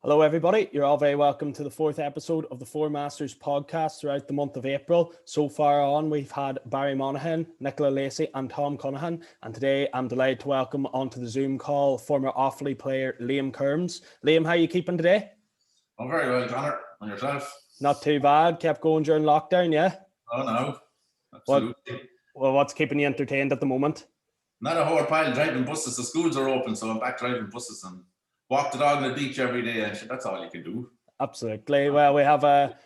Hello, everybody. You're all very welcome to the fourth episode of the Four Masters podcast throughout the month of April. So far on, we've had Barry Monaghan, Nicola Lacey and Tom Cunningham. And today I'm delighted to welcome onto the Zoom call former Offaly player Liam Currams. Liam, how are you keeping today? I'm very well, Connor. And yourself? Not too bad. Kept going during lockdown, yeah? Oh, no. Absolutely. Well, what's keeping you entertained at the moment? Not a whole pile driving buses. The schools are open, so I'm back driving buses and walk the dog on the beach every day, and that's all you can do. Absolutely. Well, we have a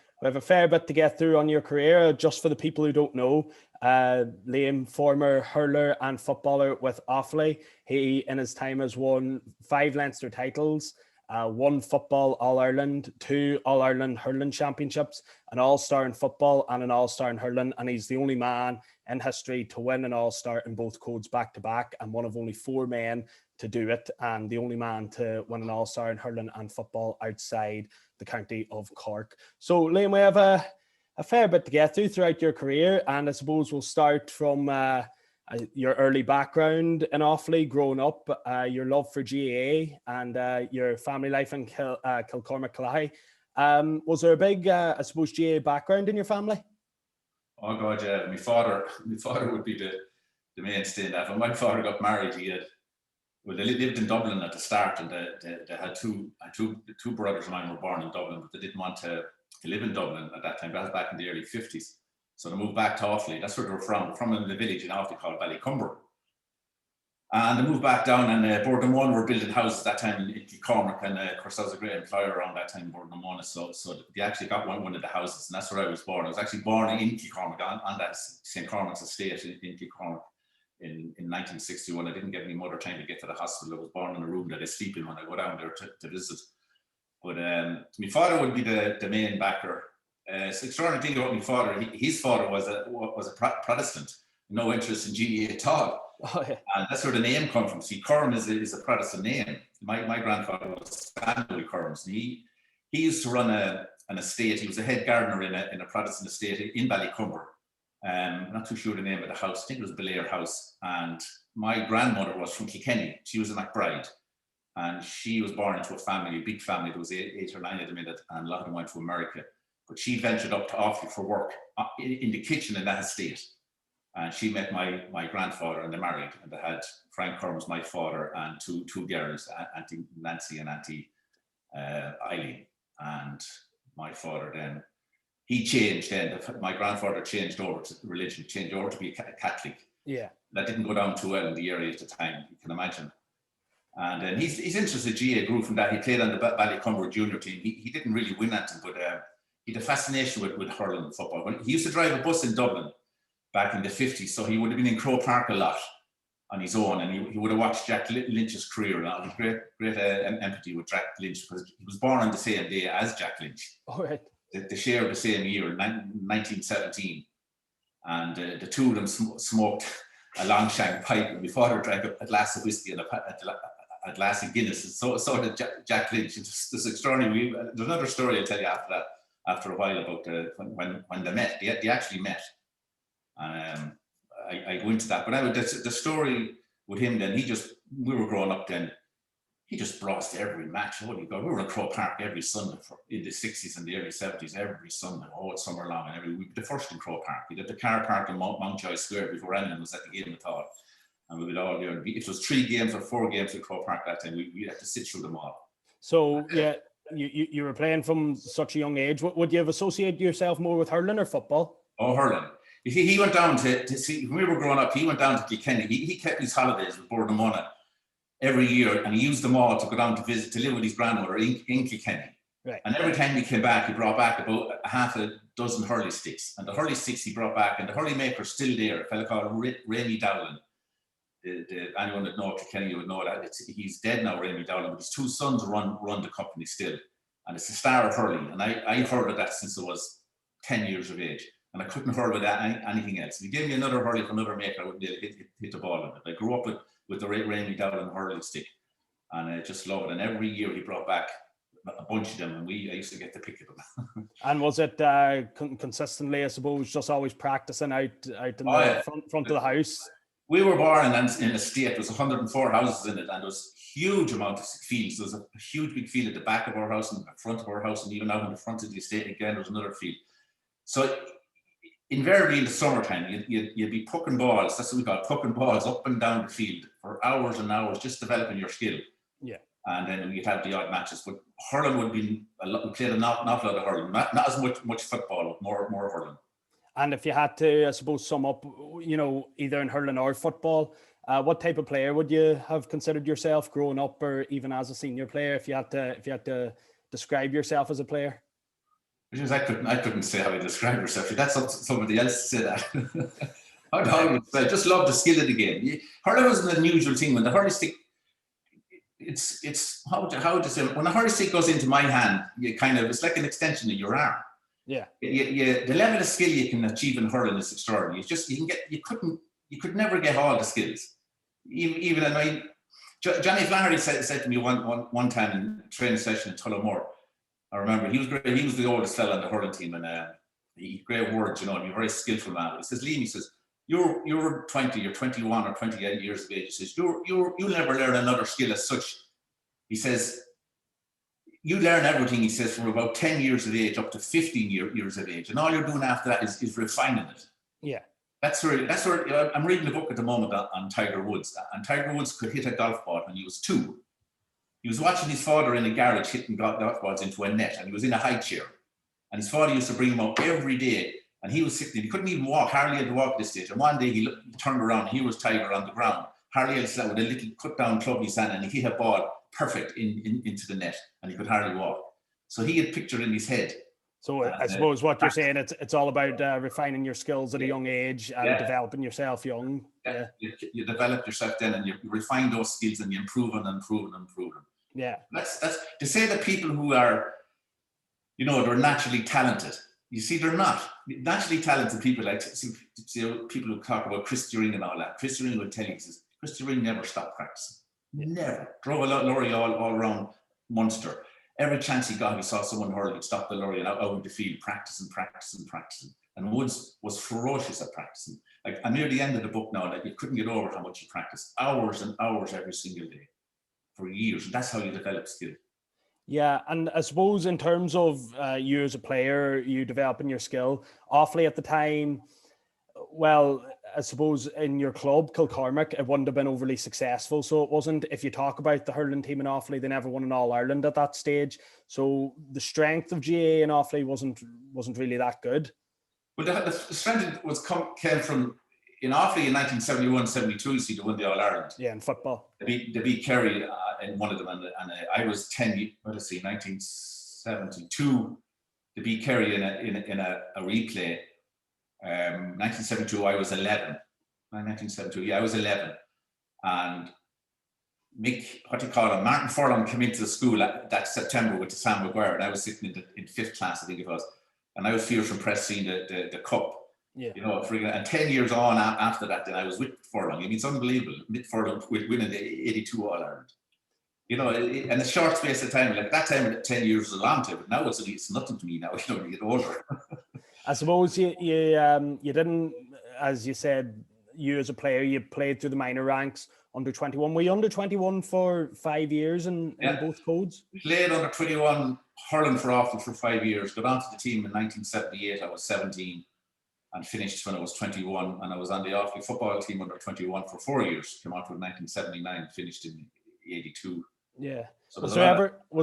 fair bit to get through on your career. Just for the people who don't know, Liam, former hurler and footballer with Offaly. He, in his time, has won 5 Leinster titles, 1 Football All-Ireland, 2 All-Ireland Hurling Championships, an All-Star in football and an All-Star in hurling. And he's the only man in history to win an All-Star in both codes back-to-back, and one of only 4 men to do it, and the only man to win an All-Star in hurling and football outside the county of Cork. So, Liam, we have a fair bit to get through throughout your career, and I suppose we'll start from your early background in Offaly, growing up, your love for GAA, and your family life in Kilcormac. Was there a big, I suppose, GAA background in your family? Oh God, yeah. My father would be the mainstay in that. When my father got married, they lived in Dublin at the start, and they had two brothers of mine were born in Dublin, but they didn't want to live in Dublin at that time. That was back in the early 50s. So they moved back to Offaly. That's where they were from in the village in Offaly called Ballycumber. And they moved back down, and Borden One were building houses at that time in Kilcormac, and of course I was a great employer around that time, Borden One. So they actually got one of the houses, and that's where I was born. I was actually born in Kilcormac on that St. Cormac's estate in Kilcormac. In 1961, I didn't get any mother time to get to the hospital. I was born in a room that I sleep in when I go down there to visit. But my father would be the main backer. It's extraordinary thing about my father. His father was a Protestant, no interest in GAA at all. Oh, yeah. And that's where the name comes from. See, Currams is a Protestant name. My grandfather was Samuel Currams. He used to run an estate. He was a head gardener in a Protestant estate in Ballycumber. I'm not too sure the name of the house. I think it was Belair House. And my grandmother was from Kilkenny. She was a McBride. And she was born into a big family. There was 8 or 9 of them in it, and a lot of them went to America. But she ventured up to Offaly for work in the kitchen in that estate. And she met my grandfather, and they married. And they had Frank Currams, my father, and two girls, Auntie Nancy and Auntie Eileen. And my father then, he changed then. My grandfather changed over to religion, changed over to be a Catholic. Yeah. That didn't go down too well in the area at the time, you can imagine. And then his interest in GAA grew from that. He played on the Ballycumber junior team. He didn't really win anything, but he had a fascination with hurling and football. He used to drive a bus in Dublin back in the 50s, so he would have been in Croke Park a lot on his own, and he would have watched Jack Lynch's career, and I had great empathy with Jack Lynch, because he was born on the same day as Jack Lynch. All right. They shared the same year, 1917, and the two of them smoked a long shank pipe, and my father drank a glass of whiskey and a glass of Guinness. So did Jack Lynch. It's extraordinary. There's another story I'll tell you after a while about when they met. They actually met. I go into that, but the story with him then, we were growing up then. He just brought us to every match. Holy God, we were in Croke Park every Sunday in the 60s and the early 70s, every Sunday, all summer long, and every week. The first in Croke Park. We did the car park in Mountjoy Square before anyone was at the game at all. And we would all there. If it was 3 games or 4 games at Croke Park that time, we'd have to sit through them all. So, yeah, you were playing from such a young age. Would you have associated yourself more with hurling or football? Oh, hurling. He went down to see, when we were growing up, he went down to Kilkenny. He kept his holidays with Borden One every year, and he used them all to go down to live with his grandmother in Kilkenny. Right. And every time he came back, he brought back about half a dozen hurley sticks. And the hurley sticks he brought back, and the hurley maker's still there, a fella called Rémy Dowling. Anyone that knows Kilkenny would know that. He's dead now, Rémy Dowling, but his 2 sons run the company still. And it's the star of hurling. And I hurled at that since I was 10 years of age. And I couldn't hurl with anything else. If he gave me another hurley from another maker, I wouldn't be able to hit the ball in it. I grew up with the Rémy Dowling hurling stick, and I just love it. And every year he brought back a bunch of them, and I used to get the pick of them. And was it consistently, I suppose, just always practicing out in the front of the house? we were born in an estate. There was 104 houses in it, and there was huge amount of fields. There was a huge big field at the back of our house and the front of our house, and even out in the front of the estate again, there was another field. So invariably in the summertime, you'd be pucking balls. That's what we call pucking balls up and down the field for hours and hours, just developing your skill. Yeah. And then we'd have the odd matches. But hurling would be we played an awful lot of hurling, not as much football, more hurling. And if you had to, I suppose, sum up, either in hurling or football, what type of player would you have considered yourself growing up, or even as a senior player? If you had to describe yourself as a player, because I couldn't say how to describe yourself. That's up to somebody else to say that. I just love the skill of the game. Hurling was an unusual thing. When the hurling stick, it's how to say, when the hurling stick goes into my hand, it's like an extension of your arm. Yeah. The level of skill you can achieve in hurling is extraordinary. You could never get all the skills. Even Johnny Flannery said to me one time in a training session in Tullamore. I remember he was great. He was the oldest fella on the hurling team, and he had great words, and he was a very skillful man. But he says, Liam, he says, you're 20, you're 21 or 28 years of age. He says, you'll never learn another skill as such. He says, you learn everything, he says, from about 10 years of age up to 15 years of age. And all you're doing after that is refining it. Yeah. That's where I'm reading a book at the moment on Tiger Woods. And Tiger Woods could hit a golf ball when he was 2. He was watching his father in a garage hitting golf balls into a net, and he was in a high chair. And his father used to bring him up every day, and he was sitting, he couldn't even walk, hardly had to walk at this stage. And one day he turned around, and here was Tiger on the ground, hardly had to sit with a little cut down club in his hand, and he hit a ball perfect into the net, and he could hardly walk. So he had pictured in his head. So I suppose what you're saying, it's all about refining your skills at a young age and developing yourself young. Yeah. You develop yourself then, and you refine those skills, and you improve and improve and improve them. Yeah. That's to say that people who are, they're naturally talented. You see, they're not. Naturally talented people, like people who talk about Chris During and all that. Chris During would tell you, he says, Chris During never stopped practicing. Never. Drove a lorry all around Munster. Every chance he got, he saw someone hurl, he'd stop the lorry and out in the field, practicing. And Woods was ferocious at practicing. Like, I'm near the end of the book now, like, you couldn't get over how much he practiced. Hours and hours every single day for years. And that's how you develop skill. Yeah, and I suppose in terms of you as a player, you developing your skill, Offaly at the time, well, I suppose in your club, Kilcormac, it wouldn't have been overly successful. So it wasn't, if you talk about the hurling team in Offaly, they never won an All-Ireland at that stage. So the strength of GAA in Offaly wasn't really that good. Well, the strength came from, in Offaly in 1971-72, you see, they won the All-Ireland. Yeah, in football. They beat Kerry in one of them, and I was 1972, they beat Kerry in a replay. 1972, I was 11. 1972, I was 11. And Martin Furlong came into the school that September with Sam Maguire, and I was sitting in 5th class, I think it was. And I was fierce impressed seeing the cup. Yeah. And 10 years on after that, then I was with Furlong. I mean, it's unbelievable. Mick Furlong winning the 82 All-Ireland. In a short space of time, like that time, 10 years was a long time, but now it's nothing to me now, when you get older. I suppose you didn't, as you said, you as a player, you played through the minor ranks, under 21. Were you under 21 for 5 years in both codes? Played under 21 hurling for Offaly for 5 years. Got onto the team in 1978. I was 17 and finished when I was 21. And I was on the Offaly football team under 21 for 4 years. Came on to 1979, finished in 82. Yeah. So was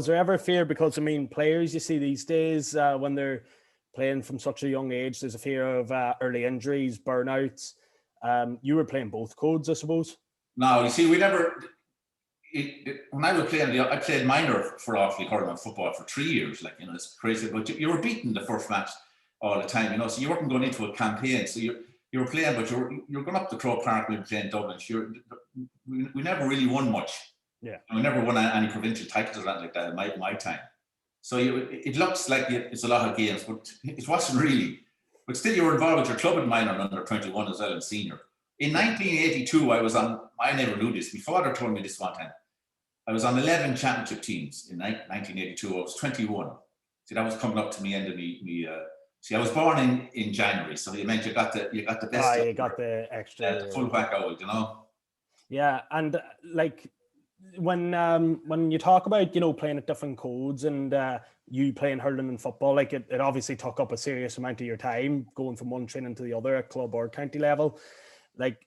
there ever fear? Because I mean, players you see these days when they're playing from such a young age, there's a fear of early injuries, burnouts. You were playing both codes, I suppose. No, you see, we never. When I was playing, I played minor for Offaly hurling football for 3 years. It's crazy, but you were beating the first match all the time, So you weren't going into a campaign, so you were playing, but you're going up to Croke Park. We were playing Dublin. We never really won much. Yeah, we never won any provincial titles or anything like that in my time. So it looks like it's a lot of games, but it wasn't really. But still, you were involved with your club in minor and under 21 as well and senior. In 1982, I never knew this. My father told me this one time. I was on 11 championship teams in 1982. I was 21. See, that was coming up to the end of See, I was born in January, so you meant you got the best. You got the extra, the full whack out, you know. Yeah, and like when you talk about, you know, playing at different codes and you playing hurling and football, like it obviously took up a serious amount of your time going from one training to the other at club or county level. Like,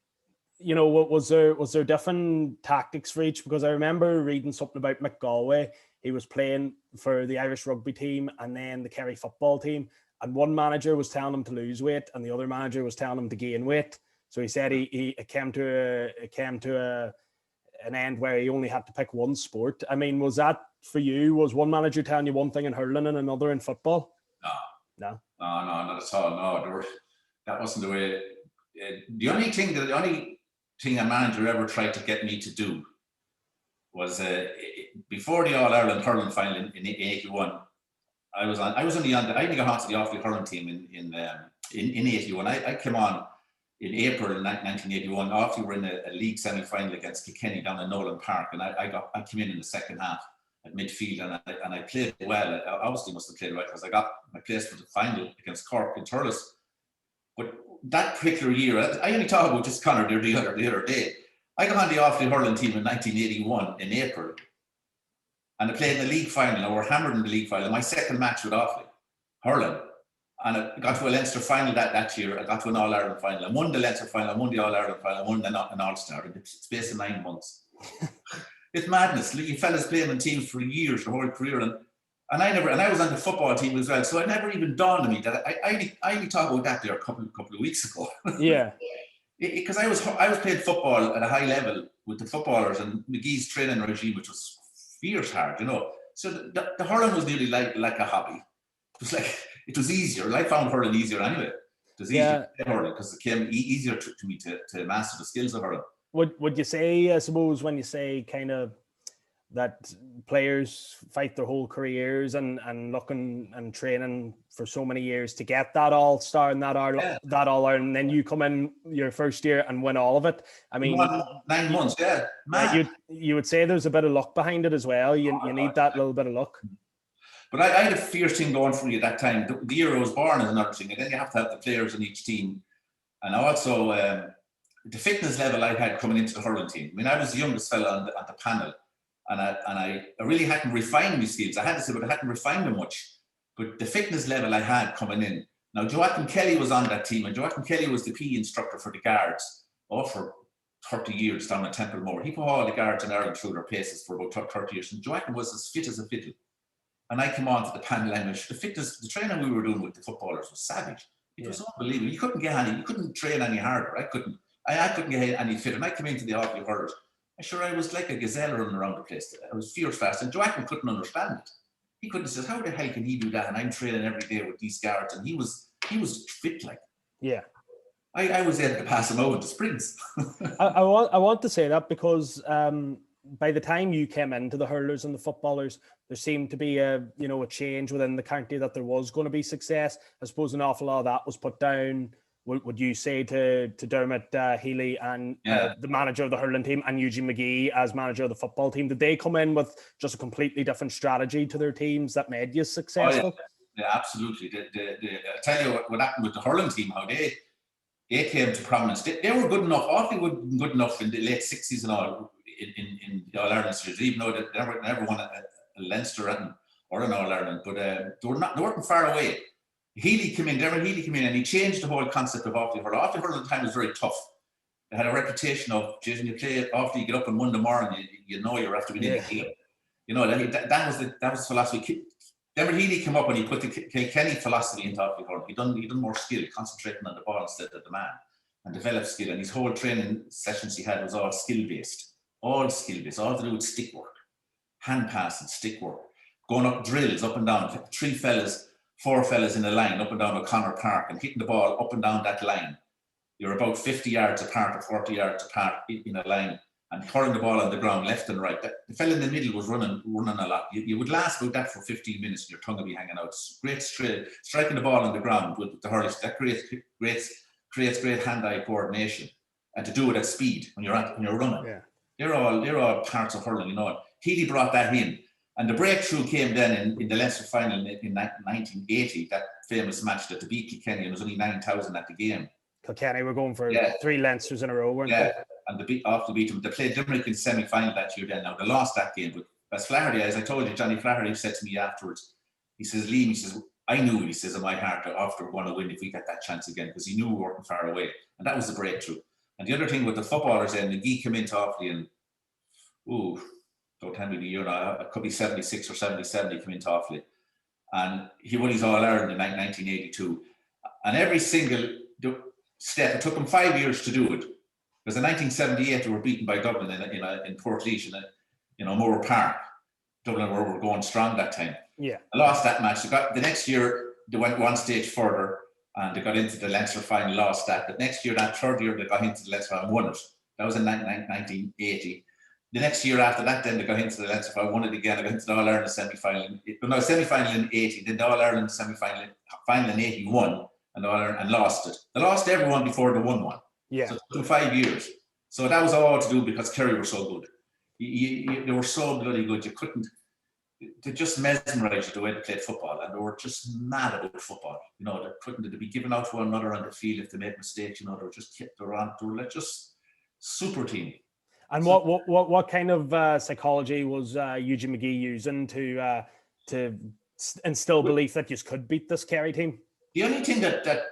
you know, was there different tactics for each? Because I remember reading something about Mick Galway. He was playing for the Irish rugby team and then the Kerry football team, and one manager was telling him to lose weight and the other manager was telling him to gain weight. So he said it came to an end where he only had to pick one sport. I mean, was that for you? Was one manager telling you one thing in hurling and another in football? No, not at all. No, that wasn't the way. The only thing a manager ever tried to get me to do was before the All Ireland hurling final in '81. I only got onto the Offaly hurling team in '81. I came on in April 1981. Offaly were in a league semi-final against Kilkenny down in Nolan Park, and I came in the second half at midfield, and I played well. I obviously must have played well because I got my place for the final against Cork in Thurles. But that particular year, I only talked about just Conor the other day. I got on the Offaly hurling team in 1981 in April, and I played in the league final. I were hammered in the league final. My second match with Offaly hurling. And I got to a Leinster final that year. I got to an All-Ireland final. I won the Leinster final. I won the All-Ireland final. I won an All-Star in the space of 9 months. It's madness. You fellas playing in teams for years, your whole career. And I was on the football team as well. So it never even dawned on me that I only talked about that there a couple of weeks ago. Yeah. Because I was playing football at a high level with the footballers and McGee's training regime, which was fierce hard, you know. So the hurling was nearly like a hobby. It was easier. I found hurling easier anyway. It was easier to hurling because it came easier to me to master the skills of hurling. Would you say, I suppose, when you say kind of that players fight their whole careers and looking and training for so many years to get that All-Star and that All-Ireland, and then you come in your first year and win all of it? I mean, 9 months, yeah. You would say there's a bit of luck behind it as well. You need that little bit of luck. But I had a fierce thing going for me at that time. The year I was born is another thing, and then you have to have the players in each team. And also, the fitness level I had coming into the hurling team. I mean, I was the youngest fella on the panel, and I really hadn't refined my skills. I had to say, but I hadn't refined them much. But the fitness level I had coming in. Now, Joachim Kelly was on that team, and Joachim Kelly was the PE instructor for the guards for 30 years down at Templemore. He put all the guards in Ireland through their paces for about 30 years, and Joachim was as fit as a fiddle. And I came on to the panel, and the training we were doing with the footballers was savage. It was unbelievable. You couldn't train any harder. I couldn't get any fitter. And I came into the Offaly hurlers. I was like a gazelle running around the place. I was fierce fast, and Joachim couldn't understand it. He couldn't say, how the hell can he do that? And I'm training every day with these guards, and he was fit like. Yeah. I was able to pass him over the sprints. I want to say that because by the time you came into the hurlers and the footballers, there seemed to be a change within the county that there was going to be success. I suppose an awful lot of that was put down. Would you say to Dermot Healy and the manager of the hurling team and Eugene McGee as manager of the football team, did they come in with just a completely different strategy to their teams that made you successful? Oh, yeah, absolutely. I tell you what happened with the hurling team, how they came to prominence. They were good enough. Offaly were good enough in the late 60s and all in the All-Ireland series, even though they never won a Leinster or an All-Ireland, but they weren't far away. Dermot Healy came in, and he changed the whole concept of Offaly hurling. Offaly hurling at the time was very tough. They had a reputation of, when you play Offaly, you get up on Monday morning, you know you're after winning the game. You know, that was the philosophy. Dermot Healy came up and he put the Kilkenny philosophy into Offaly hurling. He done more skill, concentrating on the ball instead of the man, and developed skill. And his whole training sessions he had was all skill-based. All to do with stick work, hand passing, stick work, going up drills up and down, 4 fellas in a line up and down O'Connor Park and hitting the ball up and down that line. You're about 50 yards apart or 40 yards apart in a line and hurling the ball on the ground left and right. The fella in the middle was running a lot. You would last about that for 15 minutes and your tongue would be hanging out. Great straight, striking the ball on the ground with the hurling. That creates great hand-eye coordination, and to do it at speed when you're running. Yeah. They're all parts of hurling, you know. Healy brought that in, And the breakthrough came then in the Leinster final in 1980, that famous match that they beat Kilkenny, and there was only 9,000 at the game. Kilkenny were going for 3 Leinsters in a row, weren't they? And after beat them, they played Limerick in semi-final that year then. Now, they lost that game, but as Flaherty, as I told you, Johnny Flaherty said to me afterwards, he says, Liam, he says, I knew, he says, in my heart that after we're going to win if we get that chance again, because he knew we weren't far away. And that was the breakthrough. And the other thing with the footballers then, McGee came into Offaly and, don't tell me the year now, it could be 76 or 77 he came into Offaly. And he won his All-Ireland in 1982. And every single step, it took him 5 years to do it. Because in 1978, they were beaten by Dublin in Portlaoise in O'Moore Park. Dublin were going strong that time. Yeah. They lost that match. The next year, they went one stage further and they got into the Leinster final, lost that. But next year, that third year, they got into the Leinster final and won it. That was in 1980. The next year after that, then they got into the Leinster final, won it again. They got into the All-Ireland semi-final. Semi-final in 80, then the All-Ireland semi-final, final in 81, and lost it. They lost everyone before they won one. Yeah. So it took 5 years. So that was all to do because Kerry were so good. They were so bloody good. They just mesmerised you the way they played football, and they were just mad about football. They'd be giving out to one another on the field if they made mistakes. They were just kept around. They were like just super team. And what kind of psychology was Eugene McGee using to instill belief that you could beat this Kerry team? The only thing that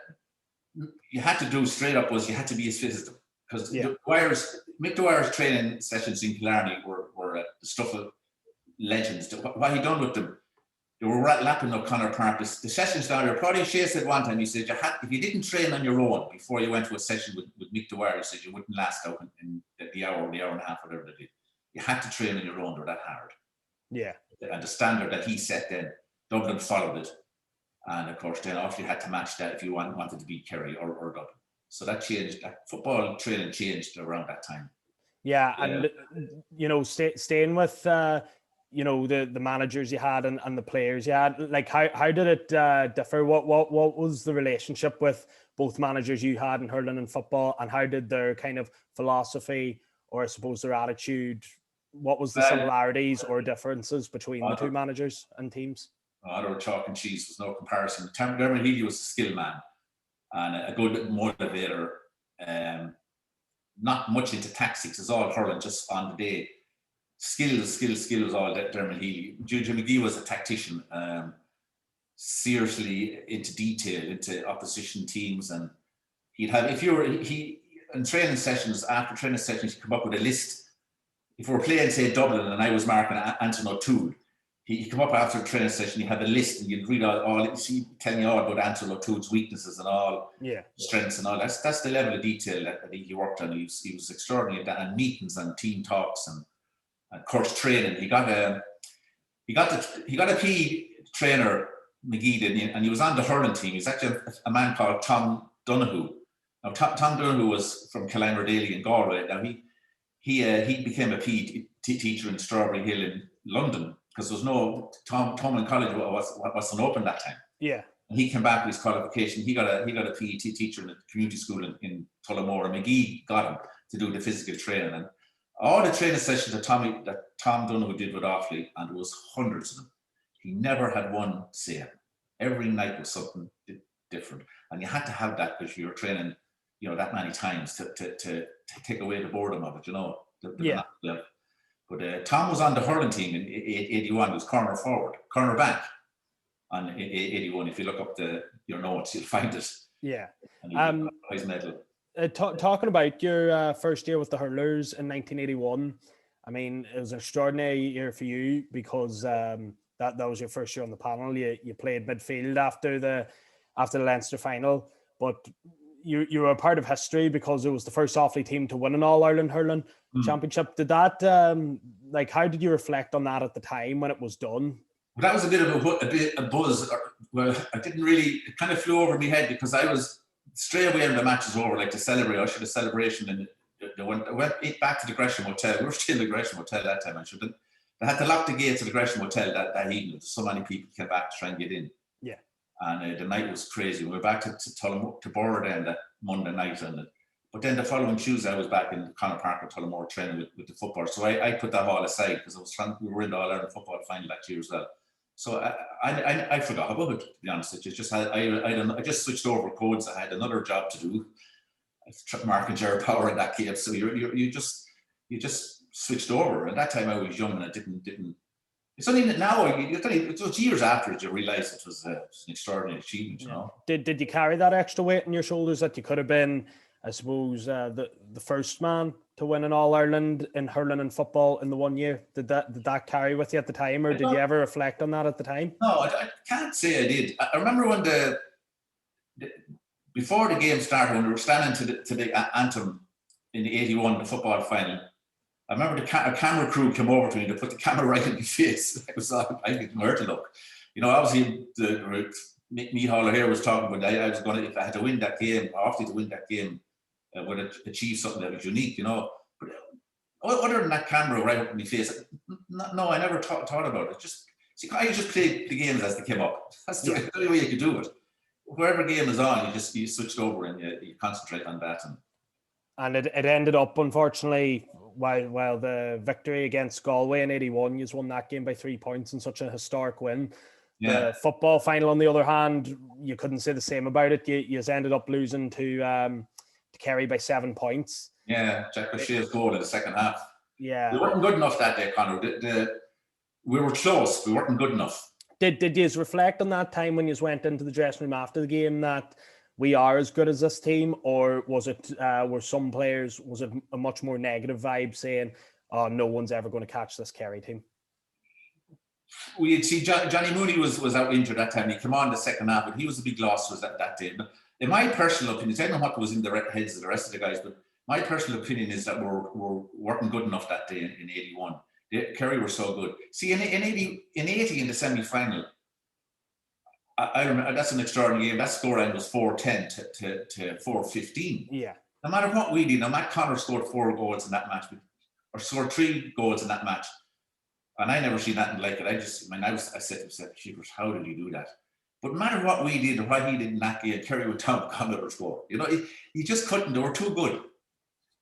you had to do straight up was you had to be as fit as them. Because Mick Dwyer's training sessions in Killarney were the stuff of legends. What he done with them, they were lapping O'Connor Park. The sessions down there, Paddy Shea said one time, he said, if you didn't train on your own before you went to a session with Mick Dwyer, he said you wouldn't last out in the hour and a half, whatever they did. You had to train on your own, they were that hard. Yeah. And the standard that he set then, Dublin followed it. And of course, then Offaly had to match that if you wanted to beat Kerry or Dublin. So that changed. That football training changed around that time. Yeah, and staying with the managers you had and the players you had, like how did it differ? What was the relationship with both managers you had in hurling and football, and how did their kind of philosophy, or I suppose their attitude, what was the similarities or differences between the two managers and teams? They were chalk and cheese. There's no comparison. Dermot Healy was a skill man and a good motivator. Not much into tactics. It's all hurling just on the day. Skill was all Dermot Healy. Jim McGee was a tactician, seriously into detail, into opposition teams, and he'd have in training sessions, after training sessions, he'd come up with a list. If we were playing, say, Dublin, and I was marking Anton O'Toole, he'd come up after a training session, he'd have a list, and you'd read all telling you all about Anton O'Toole's weaknesses and all strengths and all. That's the level of detail that he worked on. He was extraordinary at that, and meetings and team talks and course training. He got a PE trainer, McGee did, and he was on the hurling team. He's actually a man called Tom Donoghue. Now Tom Donoghue was from Killarney Daly in Galway. Now he became a PE teacher in Strawberry Hill in London because there was no Tom in college wasn't open that time. Yeah. And he came back with his qualification. He got a PE teacher in a community school in Tullamore, and McGee got him to do the physical training. And all the training sessions that Tom Donoghue did with Offaly, and there was hundreds of them, he never had one same. Every night was something different, and you had to have that because you were training, that many times to take away the boredom of it, But Tom was on the hurling team in 81. He was corner back on 81. If you look up your notes, you'll find it. Yeah. And he got his medal. Talking about your first year with the Hurlers in 1981, I mean, it was an extraordinary year for you because that was your first year on the panel. You played midfield after the Leinster final, but you were a part of history because it was the first Offaly team to win an All-Ireland hurling championship. Did that, how did you reflect on that at the time when it was done? Well, that was a bit of a buzz. Well, I didn't really, it kind of flew over my head because I was straight away when the match was over, like to celebrate. I should have celebration, and they went back to the Gresham Hotel. We were still in the Gresham Hotel that time. They had to lock the gates of the Gresham Hotel that evening. So many people came back to try and get in. Yeah. And the night was crazy. We were back to Borough then that Monday night, and But then the following Tuesday, I was back in Connacht Park at Tullamore training with the football. So I put that all aside because we were in the All-Ireland football final that year as well. So I forgot about it, to be honest. It just I just switched over codes. I had another job to do. Mark and Jared Power in that game. So you just switched over. And that time I was young and I didn't. It's only now. It was years after you realise it was an extraordinary achievement. You know. Did you carry that extra weight on your shoulders that you could have been, I suppose, the first man to win an All-Ireland in hurling and football in the 1 year? Did that carry with you at the time, or did you ever reflect on that at the time? No, I can't say I did. I remember when before the game started, when we were standing to the anthem in the 81, the football final, I remember a camera crew came over to me to put the camera right in my face. I didn't know where to look. You know, obviously, Mick Haller here was talking about I was going to, if I had to win that game, Offaly to win that game, would achieve something that was unique, you know. But other than that camera right up in my face, no, I never thought about it. I just played the games as they came up. That's the only way you could do it. Wherever game is on, you switch over and you concentrate on that. And it ended up, unfortunately, while the victory against Galway in 81, you won that game by 3 points in such a historic win. Yeah. The football final, on the other hand, you couldn't say the same about it. You ended up losing to Kerry by 7 points. Yeah, Jack Bashir's goal in the second half. Yeah. We weren't good enough that day, Conor. We were close. We weren't good enough. Did you reflect on that time when you went into the dressing room after the game that we are as good as this team, or was it was it a much more negative vibe saying, "Oh, no one's ever going to catch this Kerry team"? We see Johnny Mooney was out injured that time. He came on the second half, but he was a big loss to us that day. But in my personal opinion, I don't know what was in the heads of the rest of the guys, but my personal opinion is that we're weren't good enough that day in 81. Kerry were so good. See, in 80 in the semi-final, I remember that's an extraordinary game. That scoreline was 4-10 to 4-15. Yeah. No matter what we did, Matt Connor scored 4 goals in that match, or scored 3 goals in that match, and I never seen nothing like it. I said to myself, "Jeepers, how did he do that?" But no matter what we did or what he did in that game, Kerry would down Connor score. You know, he just couldn't. They were too good.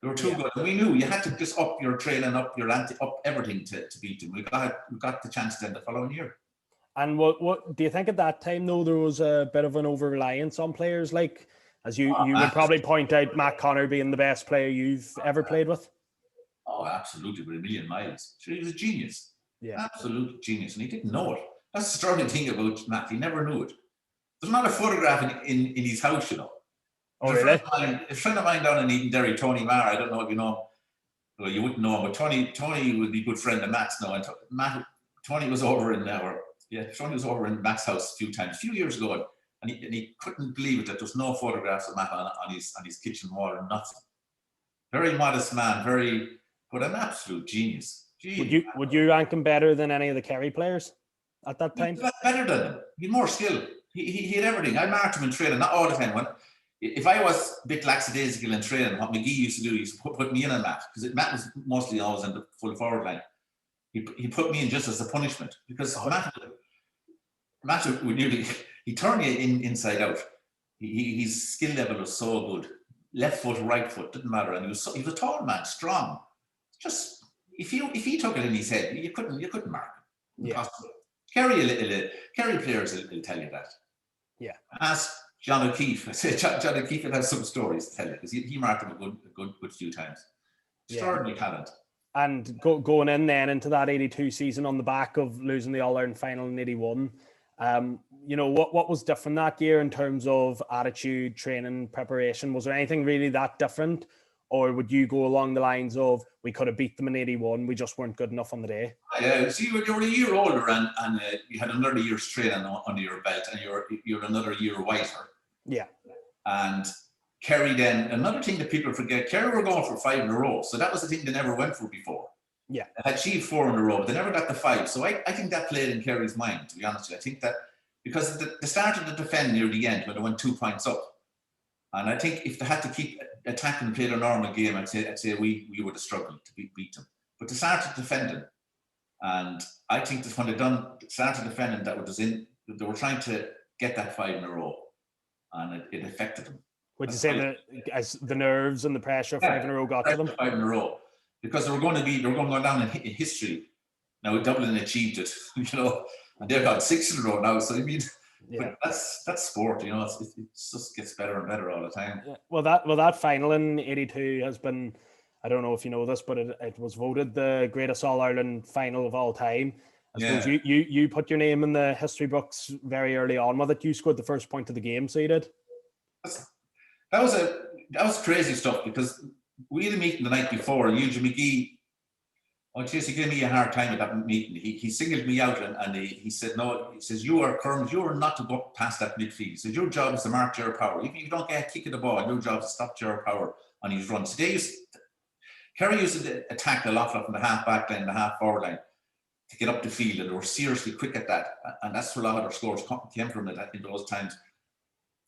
They were too good, and we knew you had to just up your training, up your up everything to beat them. We got the chance then the following year. And what do you think at that time, though, there was a bit of an over-reliance on players, like, as you would probably point out, Matt Connor being the best player you've ever played with? Oh, absolutely, with a million miles. Sure, he was a genius. Yeah. Absolute genius, and he didn't know it. That's the extraordinary thing about Matt. He never knew it. There's not a photograph in his house, you know. Oh, really? A friend of mine down in Edenderry, Tony Marr, I don't know if you know him. Well, you wouldn't know him, but Tony would be a good friend of Matt's now. And Tony was over in Tony was over in Matt's house a few years ago, and he couldn't believe it that there was no photographs of Matt on his kitchen wall or nothing. Very modest man, but an absolute genius. Gee, would you rank him better than any of the Kerry players at that time? Better than him. He had more skill. He had everything. I marked him in training, not all the time. If I was a bit lackadaisical in training, what McGee used to do, he used to put me in on Matt, because Matt was mostly always in the full forward line. He put me in just as a punishment, because Matt would nearly, he turned you inside out. His skill level was so good. Left foot, right foot, didn't matter. And he was a tall man, strong. Just if he took it in his head, you couldn't mark him. Impossible. Kerry players will tell you that. Yeah. Ask John O'Keefe. I say John O'Keefe will have some stories to tell you, because he marked him a good few times. Extraordinary talent. And going in then into that 82 season on the back of losing the All-Ireland final in 81, what was different that year in terms of attitude, training, preparation? Was there anything really that different? Or would you go along the lines of, we could have beat them in 81, we just weren't good enough on the day? See, when you were a year older and you had another year's training under your belt, and you're another year wiser. Yeah. And Kerry then, another thing that people forget, Kerry were going for 5 in a row. So that was the thing they never went for before. Yeah. They had achieved 4 in a row, but they never got the 5. So I think that played in Kerry's mind, to be honest with you. I think that because they started to defend near the end when they went 2 points up. And I think if they had to keep attacking and play their normal game, I'd say we would have struggled to beat them. But they started defending. And I think that when they started defending, they were trying to get that 5 in a row. And it affected them. Would you say that as the nerves and the pressure of 5 in a row got to them? 5 in a row, because they were going to go down in history. Now Dublin achieved it, and they've got 6 in a row now. So I mean, but that's sport, it just gets better and better all the time. Yeah. Well, that final in '82 has been, I don't know if you know this, but it was voted the greatest All-Ireland final of all time. I suppose you put your name in the history books very early on with it. You scored the first point of the game, so you did. That was crazy stuff, because we had a meeting the night before. Eugene McGee, he gave me a hard time at that meeting. He singled me out and he said, no, he says, you are Currams, you are not to go past that midfield. He says, your job is to mark Gerard Power. If you don't get a kick of the ball, your job is to stop Gerard Power on his runs. Kerry used to attack a lot from the half back line, the half forward line, to get up the field, and they were seriously quick at that. And that's where a lot of their scores came from in those times.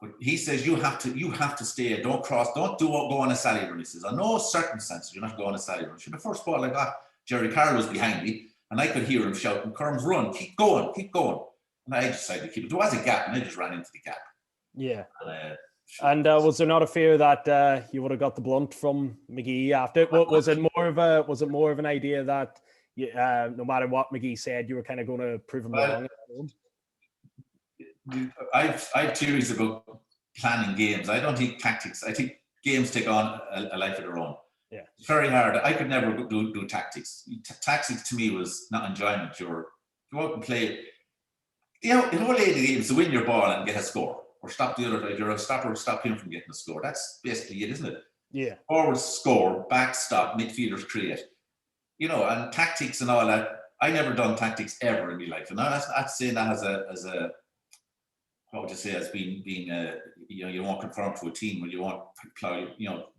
But he says, you have to stay, don't go on a sally run. He says, on no circumstances, you're not going on a sally run. The first ball I got, Jerry Carroll was behind me, and I could hear him shouting, Currams, run, keep going. And I decided to keep it. There was a gap, and I just ran into the gap. Yeah. And was there not a fear that you would have got the blunt from McGee after? Was it more of an idea that no matter what McGee said, you were kind of going to prove him wrong? I've theories about planning games. I don't think tactics. I think games take on a life of their own. Yeah, it's very hard. I could never do tactics. Tactics to me was not enjoyment. You go out and play. The whole aim of the game is to win your ball and get a score, or stop the other guy. You're a stopper, stop him from getting a score. That's basically it, isn't it? Yeah. Forwards score, back stop, midfielders create. And tactics and all that. I never done tactics ever in my life, and I'm not saying that as a how would you say, as being you won't conform to a team, or you won't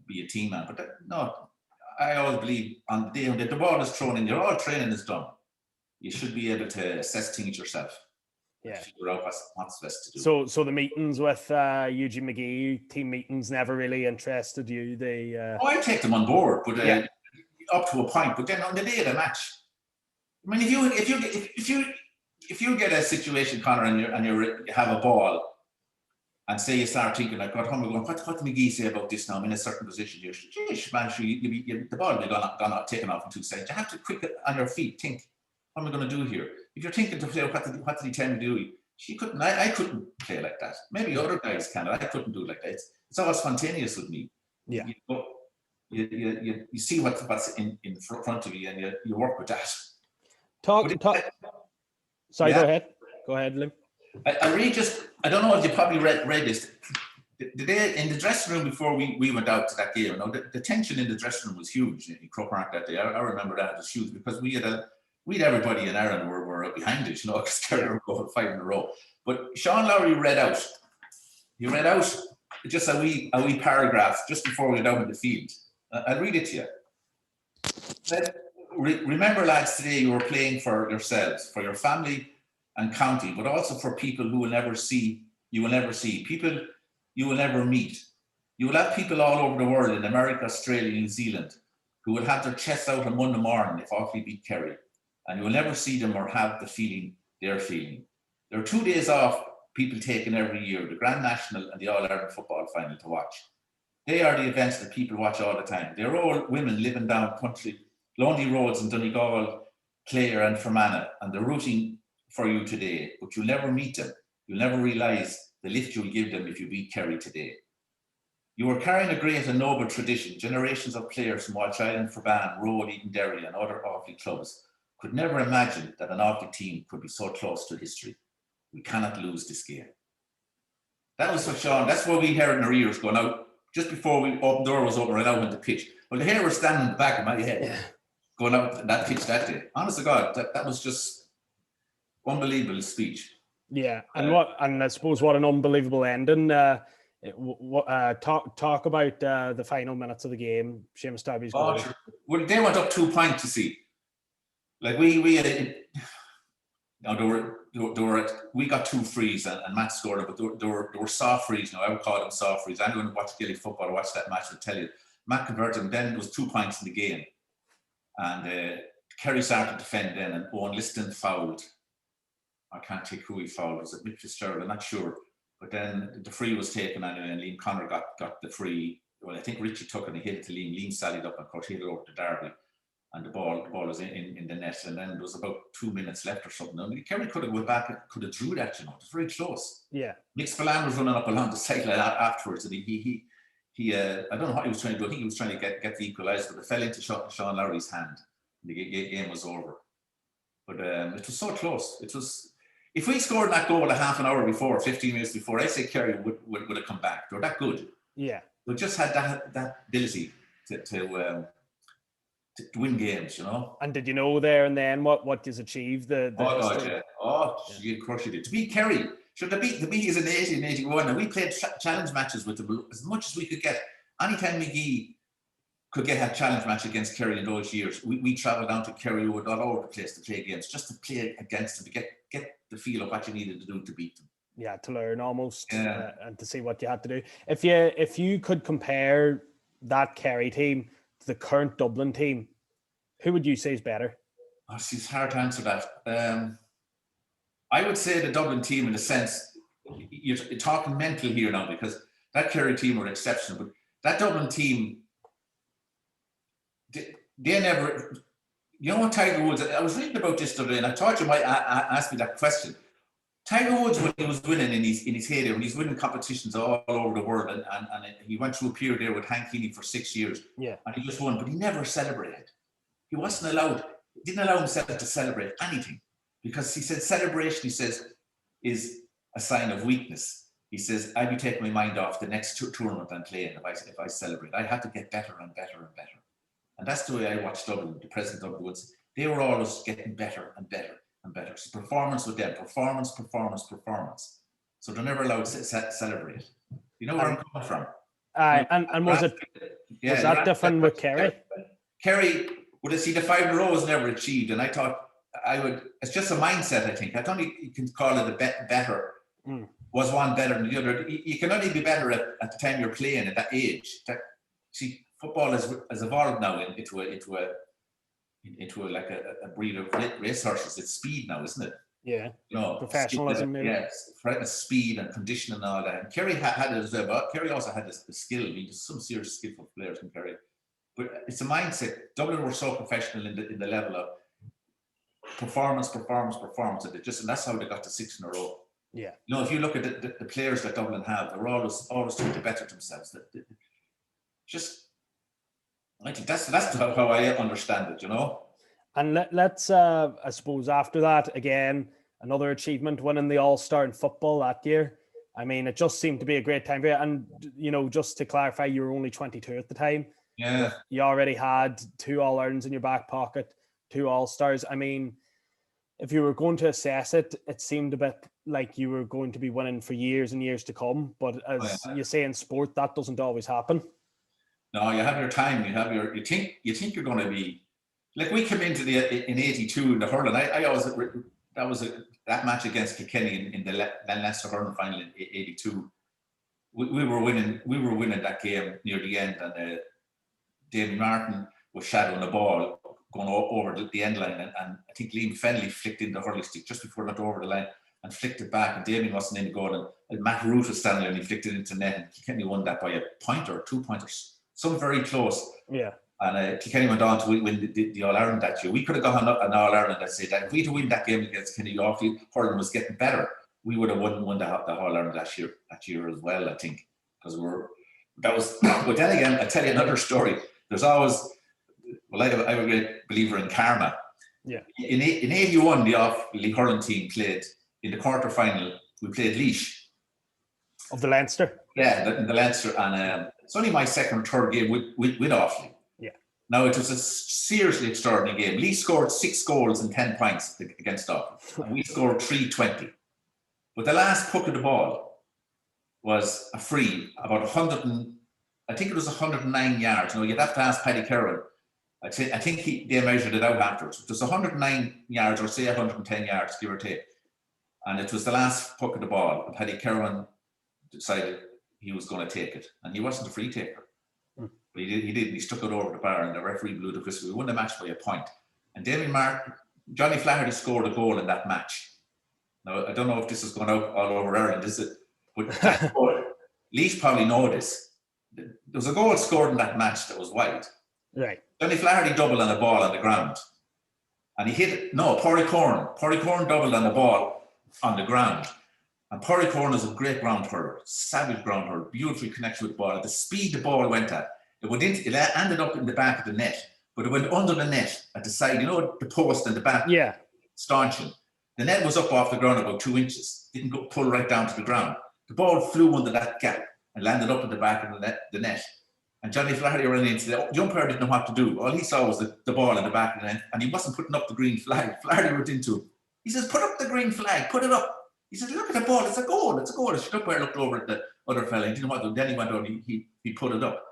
be a team man. But no, I always believe on the day when the ball is thrown in, all training is done. You should be able to assess things yourself. Yeah. Figure out what's best to do. So the meetings with Eugene McGee, team meetings, never really interested you. I take them on board, but up to a point. But then on the day of the match, I mean, if you get a situation, Conor, and you have a ball, and say you start thinking like, what did McGee say about this now? I'm in a certain position here. Geez, man, the ball will be taken off in 2 seconds. You have to quick on your feet think, what am I going to do here? If you're thinking to play, what did he tell me to do? I couldn't play like that. Maybe other guys can. I couldn't do like that. It's all spontaneous with me. Yeah. You see what's in front of you, and you work with that. Sorry, yeah. Go ahead, Liam. I really I don't know if you probably read this. The day in the dressing room before we went out to that game, the tension in the dressing room was huge in Croke Park that day. I remember that it was huge, because we had everybody in Ireland were behind it, because Kerry were going 5 in a row. But Sean Lowry read out just a wee paragraph just before we went out in the field. I'll read it to you. Said, remember, lads, today you were playing for yourselves, for your family and county, but also for people who you will never see, people you will never meet. You will have people all over the world, in America, Australia, New Zealand, who will have their chests out on Monday morning if Offaly beat Kerry, and you will never see them or have the feeling they're feeling. There are 2 days off people taken every year, the Grand National and the All-Ireland football final, to watch. They are the events that people watch all the time. They're all women living down country, lonely roads in Donegal, Clare and Fermanagh, and they're rooting for you today, but you'll never meet them. You'll never realise the lift you'll give them if you beat Kerry today. You are carrying a great and noble tradition. Generations of players from Walsh Island, Ferban, Road, Eden Derry and other Offaly clubs could never imagine that an Offaly team could be so close to history. We cannot lose this game. That was what Sean, that's what we heard in our ears going out just before the door was open, right out on the pitch. Well, the hair was standing in the back of my head, going out that pitch that day. Honest to God, that was just unbelievable speech. Yeah, and I suppose what an unbelievable ending. Talk about the final minutes of the game. Seamus Darby's goal. Sure. Well, they went up 2 points, to see. Like we got 2 frees and Matt scored, but there were soft frees. I would call them soft frees. Anyone who watched Gaelic football or watched that match will tell you. Matt converted them. Then there was 2 points in the game, and Kerry started to defend then, and Owen Liston fouled. I can't take who he fouled. Was it Mitch Fitzgerald? I'm not sure. But then the free was taken anyway, and Liam Connor got the free. Well, I think Richie took it and he hit it to Liam. Liam sallied up and of course hit it over to Derby, and the ball was in the net. And then there was about 2 minutes left or something. And Kerry could have went back and could have drew that. It was very close. Yeah. Nick Spillane was running up along the sideline afterwards, and he I don't know what he was trying to do. I think he was trying to get the equaliser, but it fell into Sean Lowry's hand. And the game was over. But it was so close. It was. If we scored that goal a half an hour before, 15 minutes before, I'd say Kerry would have come back. They were that good. Yeah. We just had that ability to win games, you know. And did you know there and then what you've achieved? Oh God, yeah. Of course you did. To beat Kerry, the beat is in 80 and 81, and we played challenge matches with them as much as we could get. Anytime McGee could get a challenge match against Kerry in those years, we travelled down to Kerry all over the place to play games, just to play against them, to get the feel of what you needed to do to beat them. Yeah, to learn almost, and to see what you had to do. If you could compare that Kerry team to the current Dublin team, who would you say is better? Oh, it's hard to answer that. I would say the Dublin team, in the sense, you're talking mental here now, because that Kerry team were exceptional, but that Dublin team, they never, you know what Tiger Woods, I was reading about this today, and I thought you might ask me that question. Tiger Woods, when he was winning in his heyday, when he's winning competitions all over the world, and he went through a period there with Hank Heaney for 6 years, and he just won, but he never celebrated. He wasn't allowed, didn't allow himself to celebrate anything, because he said celebration, he says, is a sign of weakness. He says, I'll be taking my mind off the next tournament I'm playing if I celebrate. I have to get better and better and better. And that's the way I watched Dublin, the present Dublin Woods. They were always getting better and better and better. So performance with them, performance. So they're never allowed to celebrate. You know where I'm coming from? And was that different with Kerry? Kerry, well, see, the 5 in a row was never achieved, and I thought it's just a mindset, I think. I don't think you can call it a better. Was one better than the other? You can only be better at the time you're playing at that age. See, football has evolved now into like a breed of racehorses. It's speed now, isn't it? Yeah. You know, professionalism. Yes, speed and condition and all that. And Kerry had it as well, but Kerry also had the skill. I mean, there's some serious skillful players in Kerry. But it's a mindset. Dublin were so professional in the level of performance, and that's how they got to 6 in a row. Yeah. You know, if you look at the players that Dublin have, they're always trying to better themselves. I think that's how I understand it, you know. And let's I suppose after that, again, another achievement, winning the All-Star in football that year. I mean, it just seemed to be a great time for you. And, you know, just to clarify, you were only 22 at the time. Yeah. You already had 2 All-Irelands in your back pocket, 2 All-Stars. I mean, if you were going to assess it, it seemed a bit like you were going to be winning for years and years to come. But as you say in sport, that doesn't always happen. No, you have your time. You think you're going to be, like, we came into in '82 in the hurling. I always, that match against Kilkenny in the Leinster hurling final in '82. We were winning that game near the end, and Damien Martin was shadowing the ball going over the end line, and I think Liam Fennelly flicked in the hurling stick just before it went over the line and flicked it back, and Damien wasn't in the goal, and Matt Root was standing there and he flicked it into net, and Kilkenny won that by a pointer or 2 pointers, some very close. Yeah. And Kilkenny went on to win the All-Ireland that year. We could have got an All-Ireland that said that if we had to win that game against Kilkenny, Offaly, hurling was getting better. We would have won the All-Ireland that year as well, I think, because but then again, I'll tell you another story. There's always, I'm a great believer in karma. Yeah. In '81, the Offaly hurling team played in the quarter-final. We played Laois. Of the Leinster? Yeah, in the Leinster. And it's only my second or third game with Offaly. Yeah. Now, it was a seriously extraordinary game. Laois scored 6 goals and 10 points against Offaly. And we scored 320. But the last puck of the ball was a free, about 109 yards. No, you'd have to ask Paddy Kerwin. I think they measured it out afterwards. It was 109 yards, or say 110 yards, give or take. And it was the last puck of the ball. And Paddy Kerwin decided he was going to take it. And he wasn't a free taker. But he did. He stuck it over the bar, and the referee blew the whistle. We won the match by a point. And Johnny Flaherty scored a goal in that match. Now, I don't know if this has gone out all over Ireland, is it? But that goal, Leash probably know this. There was a goal scored in that match that was wide. Right. Johnny Flaherty doubled on a ball on the ground. And he hit, Porry Corn doubled on the ball on the ground. And Porry Corn is a great ground hurler, savage ground hurler, beautiful connection with the ball. At the speed the ball went at, it ended up in the back of the net, but it went under the net at the side, the post and the back. Yeah. Stanchion. The net was up off the ground about 2 inches. Didn't go pull right down to the ground. The ball flew under that gap and landed up at the back of the net. And Johnny Flaherty ran into the umpire didn't know what to do. All he saw was the ball in the back of the net, and he wasn't putting up the green flag. Flaherty went into him. He says, "Put up the green flag, put it up." He says, "Look at the ball, it's a goal, it's a goal." The umpire looked over at the other fella, he didn't know what to do. Then he went on, he put it up.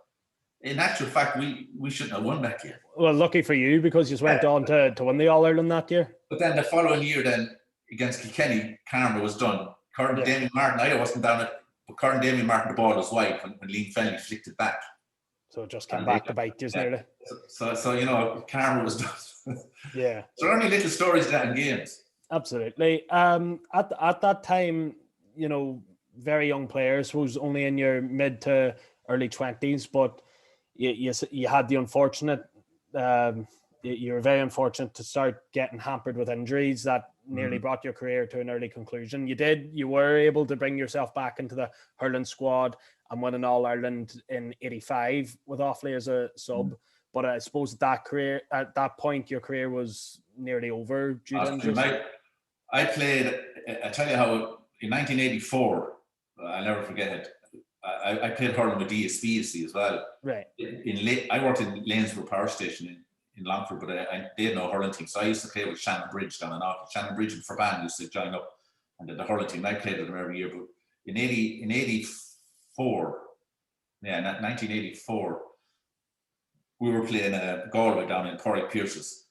In actual fact, we shouldn't have won that game. Well, lucky for you, because you went on to win the All-Ireland that year. But then the following year, then against Kilkenny, Carmer was done. Damien Martin, I wasn't down it, but Damien Martin, the ball was wide when Liam Fennelly flicked it back. So it just came back to bite you nearly. So Carmer was done. Yeah. So there are only little stories of that in games. Absolutely. At that time, very young players, who's only in your mid to early 20s, but you had the unfortunate, you were very unfortunate to start getting hampered with injuries that nearly brought your career to an early conclusion. You were able to bring yourself back into the hurling squad and win an All-Ireland in 85 with Offaly as a sub. But I suppose at that point, your career was nearly over due to injuries. I played, I tell you how, in 1984, I'll never forget it. I played hurling with DSB as well. Right. I worked in Lanesborough Power Station in Longford, but they had no hurling team. So I used to play with Shannon Bridge down in Offaly. Shannon Bridge and Forban used to join up and the hurling team. I played with them every year. But in 1984, we were playing Galway down in Porrick Pierce's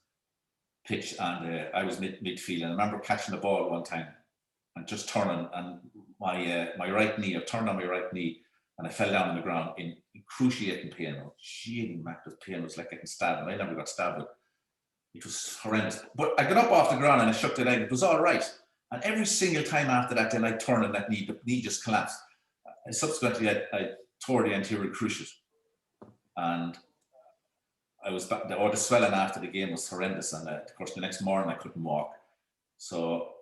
pitch, and I was midfield. And I remember catching the ball one time and just turning, and my right knee, I turned on my right knee, and I fell down on the ground in excruciating pain. Gee, Mac, the pain was like getting stabbed. I never got stabbed. It was horrendous. But I got up off the ground and I shook the leg. It was all right. And every single time after that, then I turned on that knee, the knee just collapsed. And subsequently, I tore the anterior cruciate. And I was back, the swelling after the game was horrendous. And of course, the next morning I couldn't walk. So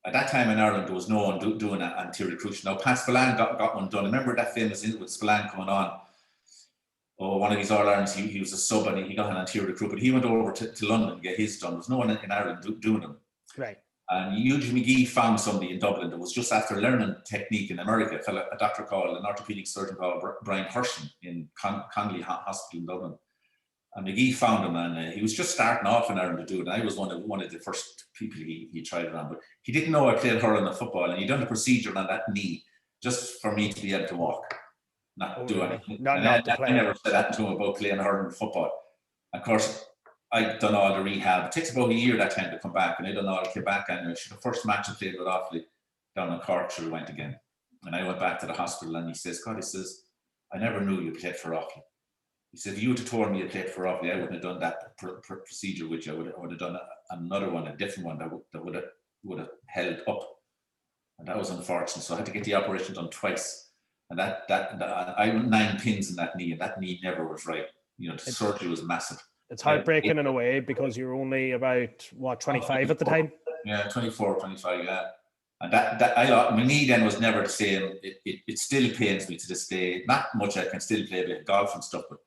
at that time in Ireland, there was no one doing an anterior cruciate. Now, Pat Spillane got one done. Remember that famous incident with Spillane coming on? One of these All-Irelands, he was a sub and he got an anterior cruciate, but he went over to London to get his done. There was no one in Ireland doing them. Right. And Eugene McGee found somebody in Dublin that was just after learning technique in America, a doctor called, an orthopedic surgeon called Brian Hershon in Connolly Hospital in Dublin. And McGee found him, and he was just starting off in Ireland to do it. And I was one of the first people he tried it on, but he didn't know I played hurling and football, and he done a procedure on that knee just for me to be able to walk, not do anything. I never said that to him about playing hurling and football. Of course, I'd done all the rehab. It takes about a year that time to come back, and I done all the came back. And the first match I played with Offaly down in Cork, sure went again. And I went back to the hospital, and he says, "I never knew you played for Offaly." He said, "If you had told me you played for Offaly, I wouldn't have done that procedure with you. I would have done another one, a different one that would have held up." And that was unfortunate. So I had to get the operation done twice. And I had 9 pins in that knee, and that knee never was right. The surgery was massive. It's heartbreaking in a way, because you're only about 25 at the time. Yeah, 24, 25. Yeah. And my knee then was never the same. It still pains me to this day. Not much. I can still play a bit of golf and stuff, but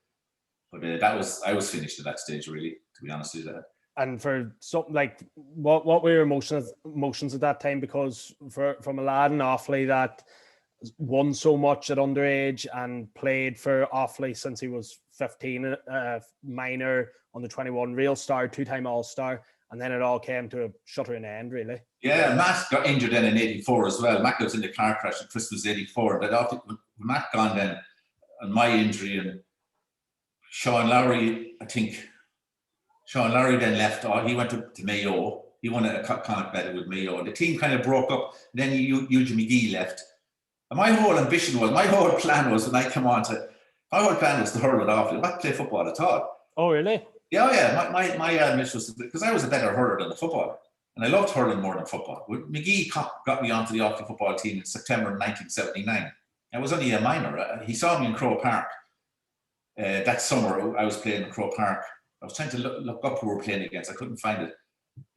I was finished at that stage, really, to be honest with you. And for something like, what were your emotions at that time? Because from a lad in Offaly that won so much at underage and played for Offaly since he was 15, minor, under 21, real star, 2-time All-Star, and then it all came to a shuddering end, really. Yeah, Matt got injured then in 84 as well. Matt was in the car crash in Christmas 84. But after Matt gone then, and my injury, and Sean Lowry, then left. He went to Mayo. He won a Connacht medal with Mayo. The team kind of broke up. And then Eugene McGee left. And my whole plan was when I come on to, my whole plan was to hurl it off. Not play football at all. Oh, really? Yeah. My admission was, because I was a better hurler than a footballer. And I loved hurling more than football. McGee got me onto the Offaly football team in September 1979. I was only a minor. He saw me in Crow Park. That summer, I was playing in Crow Park. I was trying to look up who we were playing against. I couldn't find it.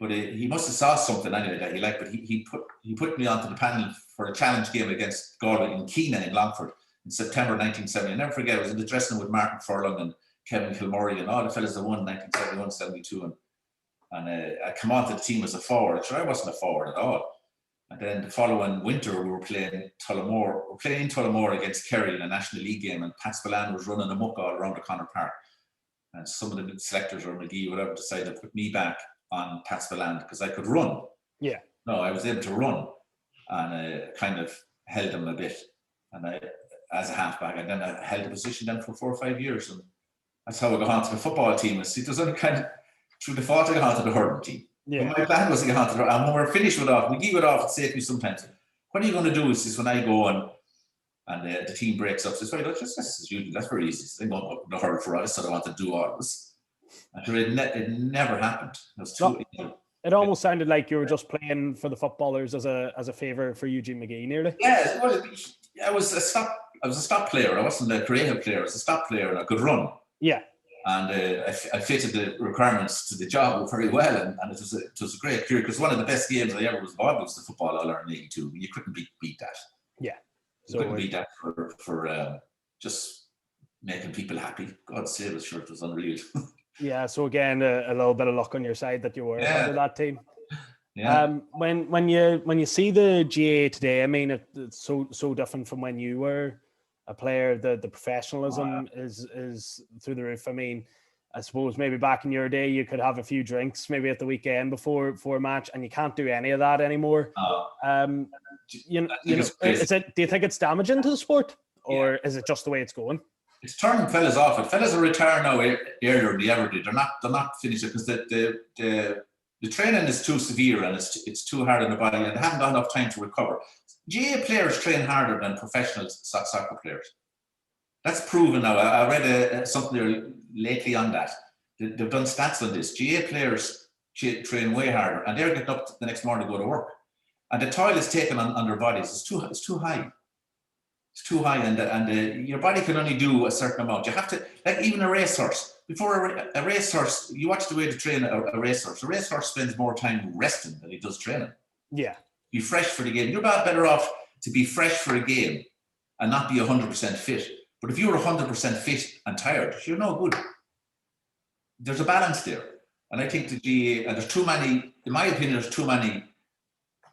But he must have saw something anyway that he liked. But he put me onto the panel for a challenge game against Galway in Keenan in Longford in September 1970. I never forget, I was in the dressing room with Martin Furlong and Kevin Kilmurray and all the fellas that won 1971, 72. And I come onto the team as a forward. Sure, I wasn't a forward at all. And then the following winter, we were playing Tullamore. We were playing in Tullamore against Kerry in a National League game, and Pat Spillane was running amok all around the Connor Park. And some of the selectors or McGee, whatever, decided to put me back on Pat Spillane because I could run. Yeah. No, I was able to run, and kind of held him a bit. And I, as a halfback, and then I held the position then for 4 or 5 years, and that's how I got onto the football team. And see, it was only kind of through the thought I got onto the hurling team. Yeah. But my plan was to get onto the, and when we're finished with off, McGee would often say to me sometimes, "What are you going to do?" He says, "When I go and the team breaks up," says, "Well, that's very easy. I'm going to hurl for us, so I don't want to do all this." And it never happened. It was too. It almost sounded like you were just playing for the footballers as a favour for Eugene McGee, nearly. Yeah, well, I was a stop player. I wasn't a creative player. I was a stop player, and I could run. Yeah. And I fitted the requirements to the job very well, and it was a great career, because one of the best games I ever was involved was the football All-Ireland in '82. You couldn't beat that. Yeah. You couldn't beat that for just making people happy. God save us, sure, it was unreal. Yeah, so again, a little bit of luck on your side that you were part of that team. Yeah. When you see the GA today, I mean, it's so different from when you were a player. The professionalism is through the roof. I mean, I suppose maybe back in your day, you could have a few drinks maybe at the weekend before a match, and you can't do any of that anymore. Do you think it's damaging to the sport, or is it just the way it's going? It's turning fellas off it. Fellas are retiring now earlier than they ever did. They're not finished because the training is too severe, and it's too hard on the body, and they haven't got enough time to recover. GA players train harder than professional soccer players. That's proven now. I read something there lately on that. They've done stats on this. GA players train way harder, and they're getting up the next morning to go to work, and the toll is taken on their bodies. It's too high. It's too high, and your body can only do a certain amount. You have to, like even a racehorse. Before a racehorse, you watch the way to train a racehorse. A racehorse spends more time resting than he does training. Yeah. Be fresh for the game. You're better off to be fresh for a game and not be 100% fit. But if you're 100% fit and tired, you're no good. There's a balance there. And I think the GA, and there's too many, in my opinion, there's too many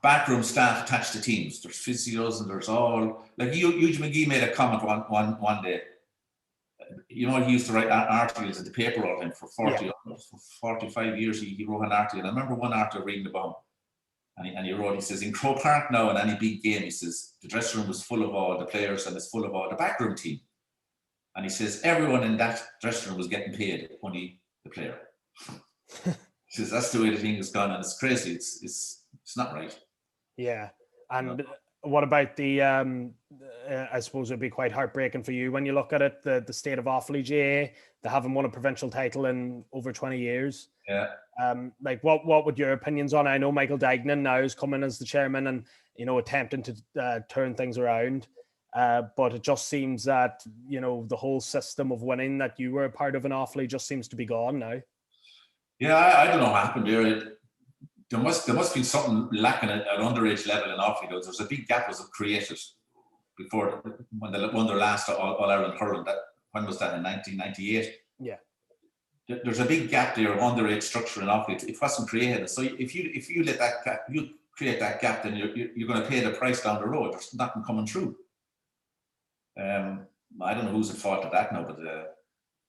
backroom staff attached to teams. There's physios, and there's all, like Eugene McGee made a comment one day. You know, he used to write articles in the paper all the time for 45 years. He wrote an article, and I remember one article reading about him, and he wrote, he says, in Crow Park now, in any big game, he says, the dressing room was full of all the players, and it's full of all the backroom team. And he says, everyone in that dressing room was getting paid, only the player. He says, that's the way the thing has gone, and it's crazy. It's not right. Yeah. And what about the, I suppose it'd be quite heartbreaking for you when you look at it, the state of Offaly GA, they haven't won a provincial title in over 20 years. Yeah. Like what would your opinions on it? I know Michael Dignan now is coming as the chairman and, you know, attempting to turn things around. But it just seems that, you know, the whole system of winning that you were a part of in Offaly just seems to be gone now. Yeah, I don't know what happened there. There must be something lacking at underage level in Offaly. There's a big gap was created before when they won their last All-Ireland hurling. When was that, in 1998? Yeah. There's a big gap there of underage structure in Offaly. It wasn't created. So if you let that gap, you create that gap, then you're going to pay the price down the road. There's nothing coming through. I don't know who's at fault of that now, but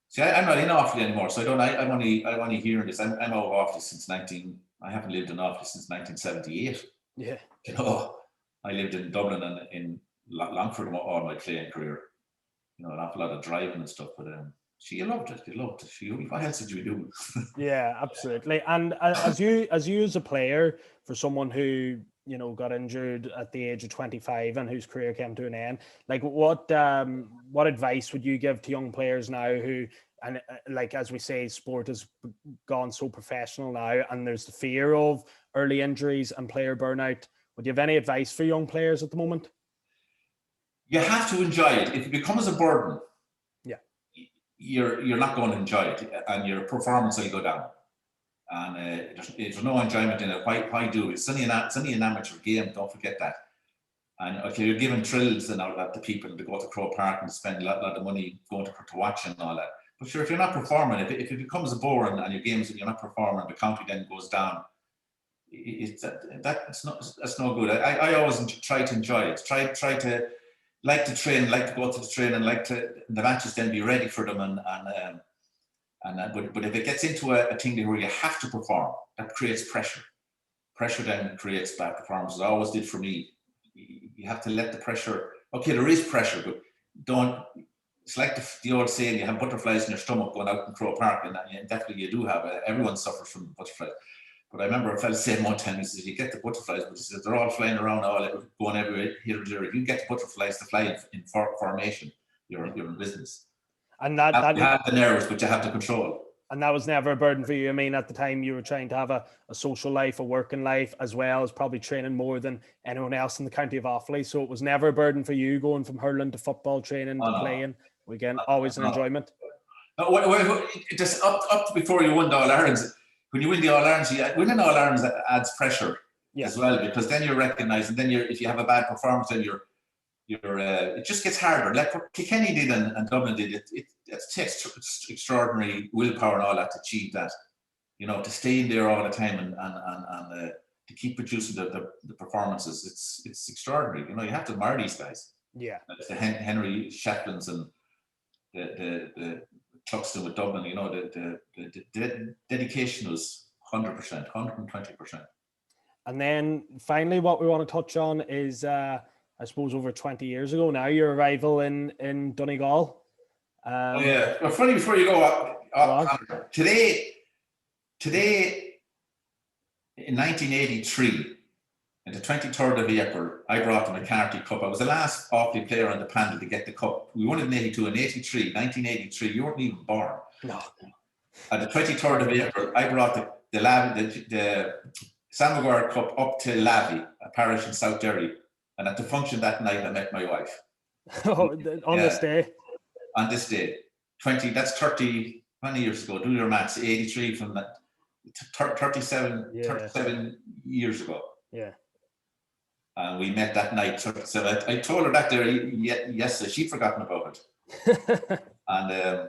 see, I'm not in Offaly anymore, so I'm only hearing this. I'm out of Offaly since I haven't lived in Offaly since 1978. Yeah. You know, I lived in Dublin and in Longford all my playing career. You know, an awful lot of driving and stuff, but you loved it. What else did you do? Yeah, absolutely. And as you as a player, for someone who, you know, got injured at the age of 25 and whose career came to an end, like what advice would you give to young players now who, and like as we say, sport has gone so professional now, and there's the fear of early injuries and player burnout. Would you have any advice for young players at the moment? You have to enjoy it. If it becomes a burden, yeah, you're not going to enjoy it, and your performance will go down. And there's no enjoyment in it. Why do it? It's only an amateur game. Don't forget that. And okay, you're giving thrills and all that to people to go to Crow Park and spend a lot of money going to watch and all that. But sure, if you're not performing, if it becomes a bore and your games and you're not performing, the county then goes down. That's no good. I always try to enjoy it. Try to like to train, like to go to the train, and like to the matches then be ready for them. But if it gets into a thing where you have to perform, that creates pressure. Pressure then creates bad performances. It always did for me. You have to let the pressure. Okay, there is pressure, but don't. It's like the old saying: you have butterflies in your stomach going out in Crow Park, and definitely you do have. Everyone suffers from butterflies. But I remember a fellow saying one time, he says, "You get the butterflies, but he says they're all flying around, all going everywhere here and there. If you get the butterflies to fly in formation, you're in business." And you have the nerves, but you have to control. And that was never a burden for you. I mean, at the time you were trying to have a social life, a working life, as well as probably training more than anyone else in the county of Offaly. So it was never a burden for you going from hurling to football training to playing. Again, always an enjoyment. Just up before you won the All-Irelands, when you win the All-Irelands, winning All-Irelands adds pressure as well, because then you're recognised, and then if you have a bad performance, then it just gets harder. Like what Kilkenny did and Dublin did, it takes extraordinary willpower and all that to achieve that. You know, to stay in there all the time and to keep producing the performances, it's extraordinary. You know, you have to admire these guys. Yeah. The Henry Shacklins and the Cluxton with Dublin. You know, the dedication was 100%, 120%. And then finally, what we want to touch on is, I suppose, over 20 years ago now, your arrival in Donegal. Well, funny, before you go today in 1983, on the 23rd of April, I brought the McCarthy Cup. I was the last Offaly player on the panel to get the cup. We won it in 82 and 1983, you weren't even born. No. On the 23rd of April, I brought the Sam Maguire Cup up to Lavey, a parish in South Derry. And at the function that night, I met my wife. On this day? On this day. That's 30 years ago. Do your maths. 83 from that. 37 years ago. Yeah. And we met that night. So I told her that there yesterday. She'd forgotten about it. And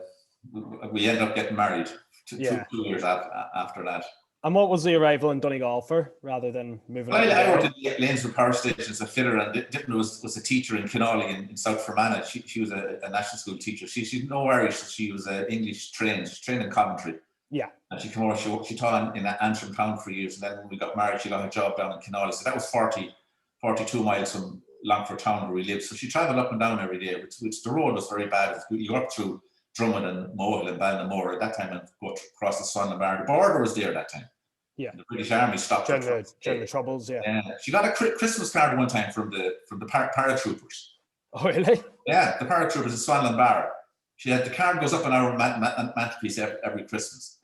we ended up getting married 2 years after that. And what was the arrival in Donegal for, rather than moving on? I worked at Lanesville Power Station as a fitter, and Dippin was a teacher in Kinawley in South Fermanagh. She was a national school teacher. She's no Irish. She was English trained. She's trained in Coventry. Yeah. And she came over. She taught in Antrim Town for years, and then when we got married, she got a job down in Kinawley. So that was 42 miles from Longford Town where we lived. So she travelled up and down every day, which the road was very bad. You go up through Drummond and Mohill and Ballinamore at that time and go across the Swan Bar. The border was there at that time. Yeah, the British Army stopped during the Troubles. Yeah, she got a Christmas card one time from the paratroopers. Oh, really? Yeah, the paratroopers in Swanland Bar. She had the card goes up on our mantelpiece every Christmas.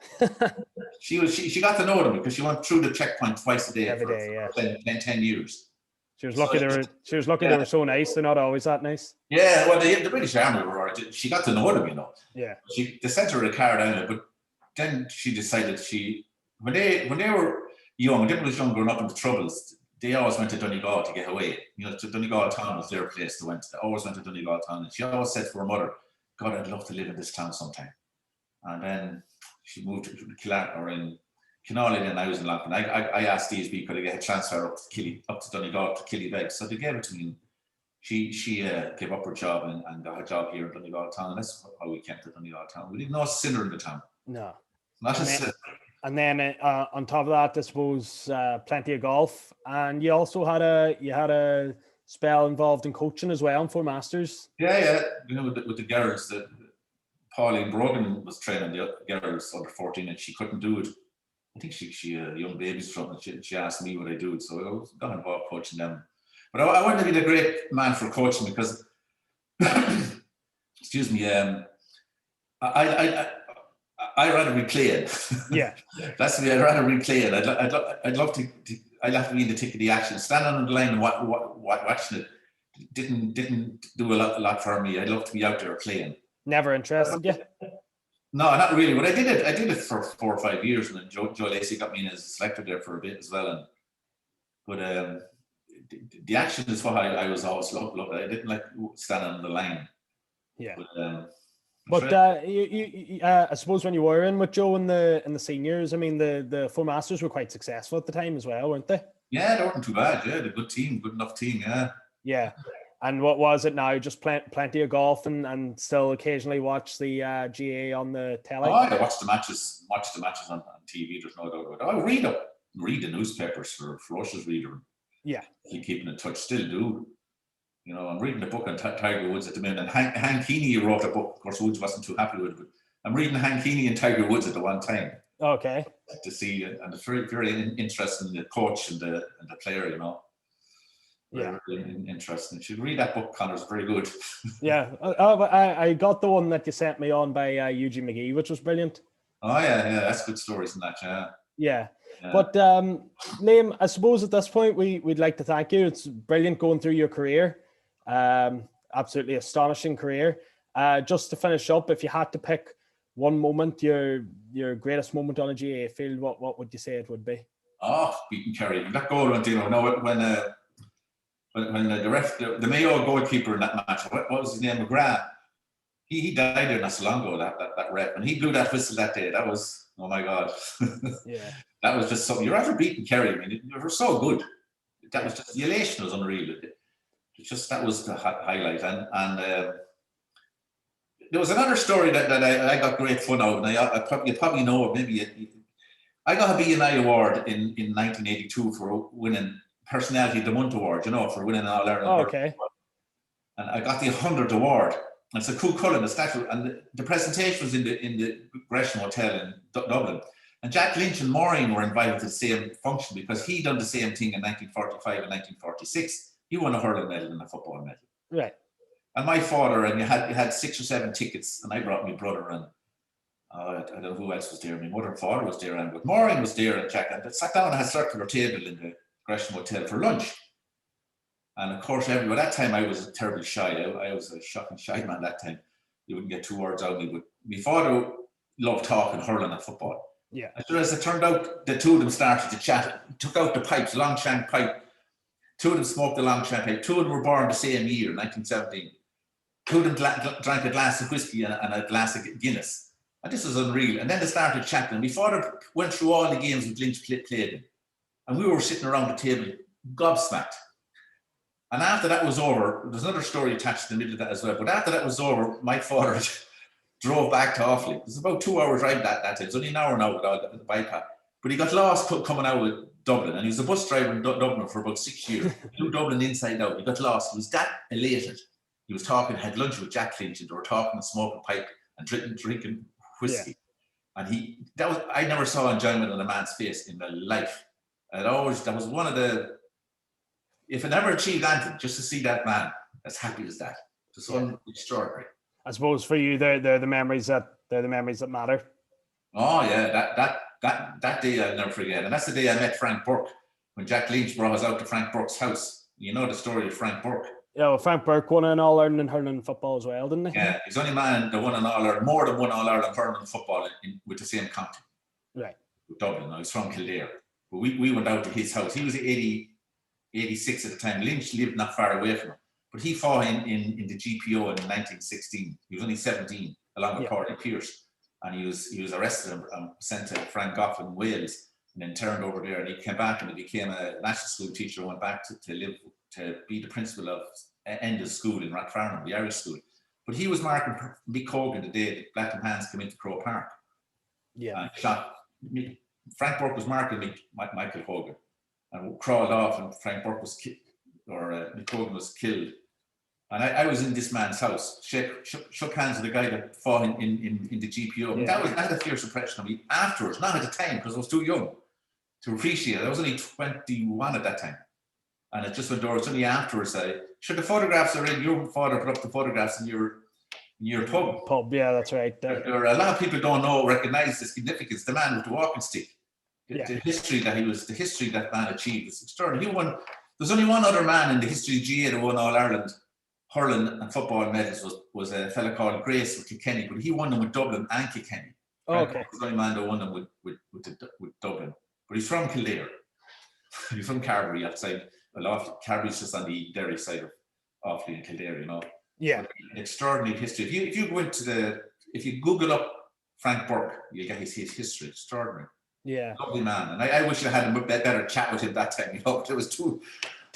she got to know them because she went through the checkpoint twice a day every day. Yeah, 10 years. She was lucky. They were so nice. They're not always that nice. Yeah, well, the British Army were alright. She got to know them, you know. Yeah. They sent her a card anyway, but then she decided when they were young, when they were young, growing up in the Troubles, they always went to Donegal to get away. You know, Donegal town was their place to went. They always went to Donegal town, and she always said to her mother, "God, I'd love to live in this town sometime." And then she moved to Killarney or in Kinawley, and I was in Longford. I asked DSB could I get a transfer up to Donegal to Killybegs, so they gave it to me. She gave up her job and got a job here in Donegal town, and that's how we came to Donegal town. We didn't know a sinner in the town. No. Not a sinner. And then on top of that, I suppose plenty of golf, and you also had a spell involved in coaching as well, in 4 Masters. Yeah. You know, with the girls, Pauline Brogan was training the girls under 14, and she couldn't do it. I think she young babies from it. She asked me would I do it, so I got involved coaching them. But I wouldn't have been a great man for coaching because, excuse me, I'd rather be playing. Yeah. That's me. I'd rather be playing. I'd love to. I'd have to be in the thick of the action. Standing on the line and watching it didn't do a lot for me. I'd love to be out there playing. Never interested you? No, not really. But I did it for 4 or 5 years, and then Joe Lacey got me in as a selector there for a bit as well. But the action is what I was always loved. I didn't like standing on the line. Yeah. But I suppose when you were in with Joe in the seniors, I mean the Four Masters were quite successful at the time as well, weren't they? Yeah, they weren't too bad. Yeah, they're a good enough team. Yeah. Yeah. And what was it now? Just plenty of golf and still occasionally watch the GA on the telly. Oh, I watch the matches on TV. There's no doubt about it. I read the newspapers for ferocious reader. Yeah. Keeping in touch, still do. You know, I'm reading a book on Tiger Woods at the minute. And Hank Keeney wrote a book. Of course, Woods wasn't too happy with it, but I'm reading Hank Keeney and Tiger Woods at the one time. Okay. To see, and it's very, very interesting, the coach and the player, you know. Yeah. Really interesting. You should read that book, Connor. It's very good. Yeah. I got the one that you sent me on by Eugene McGee, which was brilliant. Oh, yeah. That's good stories in that, yeah. Yeah. But Liam, I suppose at this point we'd like to thank you. It's brilliant going through your career. Absolutely astonishing career. Just to finish up, if you had to pick one moment, your greatest moment on a GAA field, what would you say it would be? Oh, beating Kerry. That goal went in. When the Mayo goalkeeper in that match, what was his name, McGrath? He died there not so long ago. That rep, and he blew that whistle that day. That was, oh my God. Yeah. That was just something. You're after beating Kerry. I mean, you were so good. That was just, the elation was unreal. That was the highlight. And there was another story that I got great fun out of, and you probably know, maybe I got a B&I award in 1982 for winning Personality of the Month award, you know, for winning an All-Ireland. Oh, okay. And I got the 100th award. And it's a cool colour in the statue. And the presentation was in the Gresham Hotel in Dublin. And Jack Lynch and Maureen were invited to the same function because he done the same thing in 1945 and 1946. He won a hurling medal and a football medal. Right. And my father, and you had 6 or 7 tickets, and I brought my brother, and I don't know who else was there. My mother and father was there, but Maureen was there, and Jack, and they sat down and had a circular table in the Gresham Hotel for lunch. And of course, by that time I was terribly shy. I was a shocking shy man that time. You wouldn't get 2 words out of me, but my father loved talking hurling and football. Yeah. And as it turned out, the two of them started to chat, took out the pipes, long shank pipe. 2 of them smoked the long shank pipe. 2 of them were born the same year, 1917. 2 of them drank a glass of whiskey and a glass of Guinness. And this was unreal. And then they started chatting. My father went through all the games that Lynch played in. And we were sitting around the table, gobsmacked. And after that was over, there's another story attached in the middle of that as well. But after that was over, my father drove back to Offaly. It was about 2 hours ride that time. It's only an hour now with all the bypass. But he got lost coming out of Dublin. And he was a bus driver in Dublin for about 6 years. He knew Dublin inside out. He got lost. He was that elated. He was talking, had lunch with Jack Lynch, and they were talking and smoking pipe and drinking whiskey. Yeah. And I never saw enjoyment on a man's face in my life. That was one of the, if I never achieved anything, just to see that man as happy as that, just extraordinary. I suppose for you, they're the memories that matter. Oh yeah, that day I'll never forget, and that's the day I met Frank Burke when Jack Lynch brought us out to Frank Burke's house. You know the story of Frank Burke. Yeah, well, Frank Burke won an All-Ireland in hurling and football as well, didn't he? Yeah, he's the only man that won an All-Ireland, more than one All-Ireland hurling and football with the same county. Right. With Dublin. I was from Kildare. But we went out to his house. He was 86 at the time. Lynch lived not far away from him. But he fought in the GPO in 1916. He was only 17, along with Corey Pearce. And he was arrested and sent to Frank Goff in Wales, and then turned over there. And he came back and he became a national school teacher and went back to be the principal of Enda's school in Rathfarnham, the Irish school. But he was marking Mick Hogan the day that Black and Hands came into Crow Park. Yeah. And shot. Frank Burke was marking Michael Hogan and crawled off, and Frank Burke was killed, or Mick Hogan was killed. And I was in this man's house, shook hands with the guy that fought in the GPO. Yeah. That had a fierce impression on me afterwards, not at the time, because I was too young to appreciate it. I was only 21 at that time. And it just went over. It's only afterwards the photographs are in. Your father put up the photographs in your your pub. Pub, yeah, that's right. There are a lot of people don't recognize the significance. The man with the walking stick, the history that man achieved is extraordinary. There's only one other man in the history of GA that won All Ireland hurling and football medals was a fella called Grace with Kilkenny, but he won them with Dublin and Kilkenny. Okay. He's the only man that won them with Dublin, but he's from Kildare. He's from Kerry outside. Well, Kerry's just on the Derry side of Offaly and Kildare, you know. Yeah. Extraordinary history. If you go if you Google up Frank Burke, you'll get his history. Extraordinary. Yeah. Lovely man. And I wish I had a better chat with him that time. You know, it was too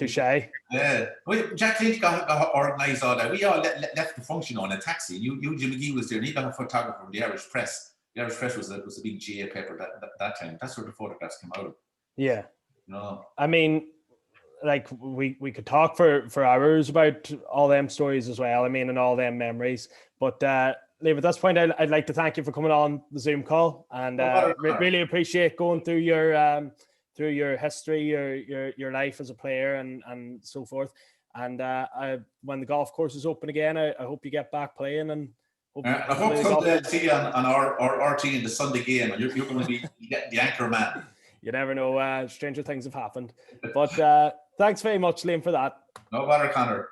shy. Yeah. Well, Jack Lynch got organised all that. We all left the function on a taxi. Eugene McGee was there, and he got a photographer from the Irish Press. The Irish Press was a big GA paper that time. That's where the photographs came out of. Yeah. No. I mean, like we could talk for hours about all them stories as well. I mean, and all them memories. But Liam, at this point, I'd like to thank you for coming on the Zoom call, and really appreciate going through your history, your life as a player, and so forth. And when the golf course is open again, I hope you get back playing, and I hope to see you on our RT in the Sunday game, and you're going to be the anchor man. You never know. Stranger things have happened. But thanks very much, Liam, for that. No bother, Connor.